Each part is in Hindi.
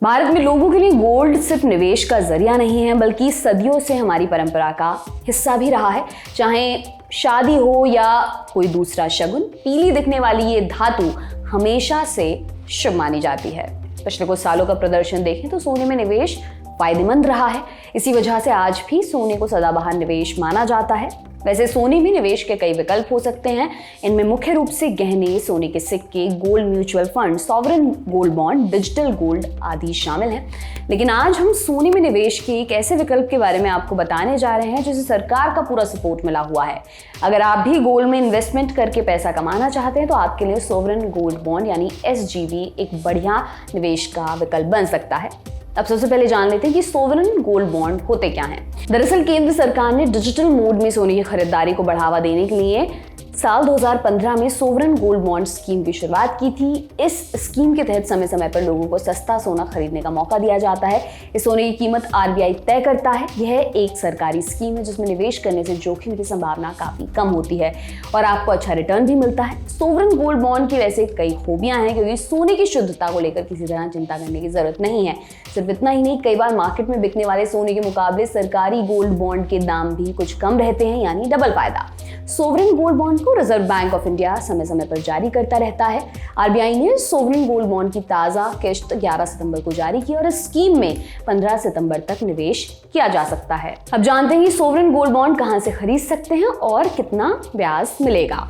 भारत में लोगों के लिए गोल्ड सिर्फ निवेश का जरिया नहीं है, बल्कि सदियों से हमारी परंपरा का हिस्सा भी रहा है। चाहे शादी हो या कोई दूसरा शगुन, पीली दिखने वाली ये धातु हमेशा से शुभ मानी जाती है। पिछले कुछ सालों का प्रदर्शन देखें तो सोने में निवेश फायदेमंद रहा है। इसी वजह से आज भी सोने को सदाबहार निवेश माना जाता है। वैसे सोने में निवेश के कई विकल्प हो सकते हैं। इनमें मुख्य रूप से गहने, सोने के सिक्के, gold mutual fund, sovereign gold bond, digital gold आदि शामिल हैं। लेकिन आज हम सोने में निवेश के एक ऐसे विकल्प के बारे में आपको बताने जा रहे हैं जिसे सरकार का पूरा सपोर्ट मिला हुआ है। अगर आप भी गोल्ड में इन्वेस्टमेंट करके पैसा कमाना चाहते हैं तो आपके लिए सॉवरेन गोल्ड बॉन्ड यानी SGB एक बढ़िया निवेश का विकल्प बन सकता है। अब सबसे पहले जान लेते हैं कि सोवरेन गोल्ड बॉन्ड होते क्या हैं। दरअसल केंद्र सरकार ने डिजिटल मोड में सोने की खरीदारी को बढ़ावा देने के लिए साल 2015 में सोवरेन गोल्ड बॉन्ड स्कीम की शुरुआत की थी। इस स्कीम के तहत समय समय पर लोगों को सस्ता सोना खरीदने का मौका दिया जाता है। इस सोने की कीमत RBI तय करता है। यह एक सरकारी स्कीम है जिसमें निवेश करने से जोखिम की संभावना काफी कम होती है और आपको अच्छा रिटर्न भी मिलता है। सोवरेन गोल्ड बॉन्ड की वैसे कई खूबियां हैं, क्योंकि सोने की शुद्धता को लेकर किसी तरह चिंता करने की जरूरत नहीं है। सिर्फ इतना ही नहीं, कई बार मार्केट में बिकने वाले सोने के मुकाबले सरकारी गोल्ड बॉन्ड के दाम भी कुछ कम रहते हैं, यानी डबल फायदा। सोवरेन गोल्ड बॉन्ड को रिजर्व बैंक ऑफ इंडिया समय समय पर जारी करता रहता है। RBI ने सोवरेन गोल्ड बॉन्ड की ताजा किस्त 11 सितंबर को जारी की और इस स्कीम में 15 सितंबर तक निवेश किया जा सकता है। अब जानते हैं कि सोवरेन गोल्ड बॉन्ड कहां से खरीद सकते हैं और कितना ब्याज मिलेगा।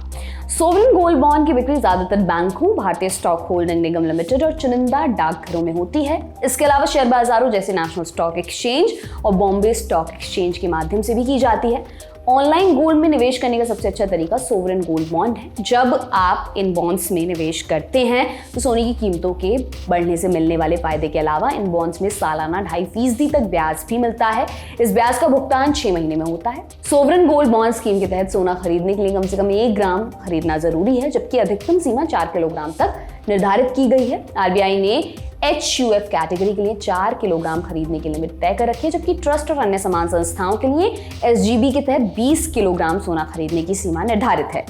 सोवरेन गोल्ड बॉन्ड की बिक्री ज्यादातर बैंकों, भारतीय स्टॉक होल्डिंग निगम लिमिटेड और चुनिंदा डाकघरों में होती है। इसके अलावा शेयर बाजारों जैसे नेशनल स्टॉक एक्सचेंज और बॉम्बे स्टॉक एक्सचेंज के माध्यम से भी की जाती है। ऑनलाइन गोल्ड में निवेश करने का सबसे अच्छा तरीका सोवरेन गोल्ड बॉन्ड है। जब आप इन बॉन्ड्स में निवेश करते हैं तो सोने की कीमतों के बढ़ने से मिलने वाले फायदे के अलावा इन बॉन्ड्स में सालाना 2.5% तक ब्याज भी मिलता है। इस ब्याज का भुगतान 6 महीने में होता है। सोवरेन गोल्ड बॉन्ड स्कीम के तहत सोना खरीदने के लिए कम से कम 1 ग्राम खरीदना जरूरी है, जबकि अधिकतम सीमा 4 किलोग्राम तक निर्धारित की गई है। RBI ने HUF कैटेगरी के लिए 4 किलोग्राम खरीदने की लिमिट तय कर रखी है, जबकि ट्रस्ट और अन्य समान संस्थाओं के लिए SGB के तहत 20 किलोग्राम सोना खरीदने की सीमा निर्धारित है।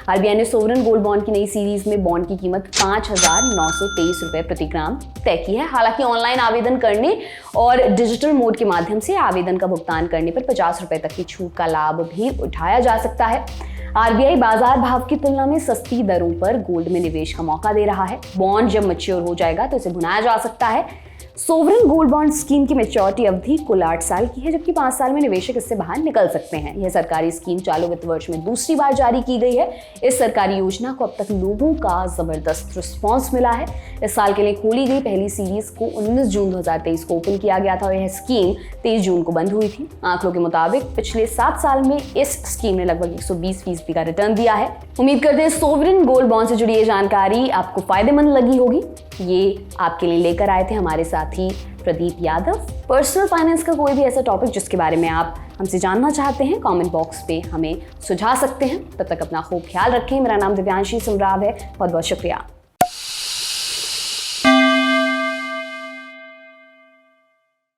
RBI ने सोवरेन गोल्ड बॉन्ड की नई सीरीज में बॉन्ड की कीमत 5,923 रुपए प्रति ग्राम तय की है। हालांकि ऑनलाइन आवेदन करने और डिजिटल मोड के माध्यम से आवेदन का भुगतान करने पर 50 रुपए तक की छूट का लाभ भी उठाया जा सकता है। RBI बाजार भाव की तुलना में सस्ती दरों पर गोल्ड में निवेश का मौका दे रहा है। बॉन्ड जब मैच्योर हो जाएगा तो इसे भुनाया जा सकता है। सोवरेन गोल्ड बॉन्ड स्कीम की मैच्योरिटी अवधि कुल 8 साल की है, जबकि 5 साल में निवेशक इससे बाहर निकल सकते हैं। यह सरकारी स्कीम चालू वित्त वर्ष में दूसरी बार जारी की गई है। इस सरकारी योजना को अब तक लोगों का जबरदस्त रिस्पॉन्स मिला है। इस साल के लिए खोली गई पहली सीरीज को 19 जून 2023 को ओपन किया गया था और यह स्कीम 23 जून को बंद हुई थी। आंकड़ों के मुताबिक पिछले 7 साल में इस स्कीम ने लगभग 120% का रिटर्न दिया है। उम्मीद करते हैं सोवरेन गोल्ड बॉन्ड से जुड़ी ये जानकारी आपको फायदेमंद लगी होगी। ये आपके लिए लेकर आए थे हमारे साथी प्रदीप यादव। पर्सनल फाइनेंस का कोई भी ऐसा टॉपिक जिसके बारे में आप हमसे जानना चाहते हैं, कमेंट बॉक्स पे हमें सुझा सकते हैं। तब तक अपना खूब ख्याल रखें। मेरा नाम दिव्यांशी सुमराव है। बहुत बहुत शुक्रिया।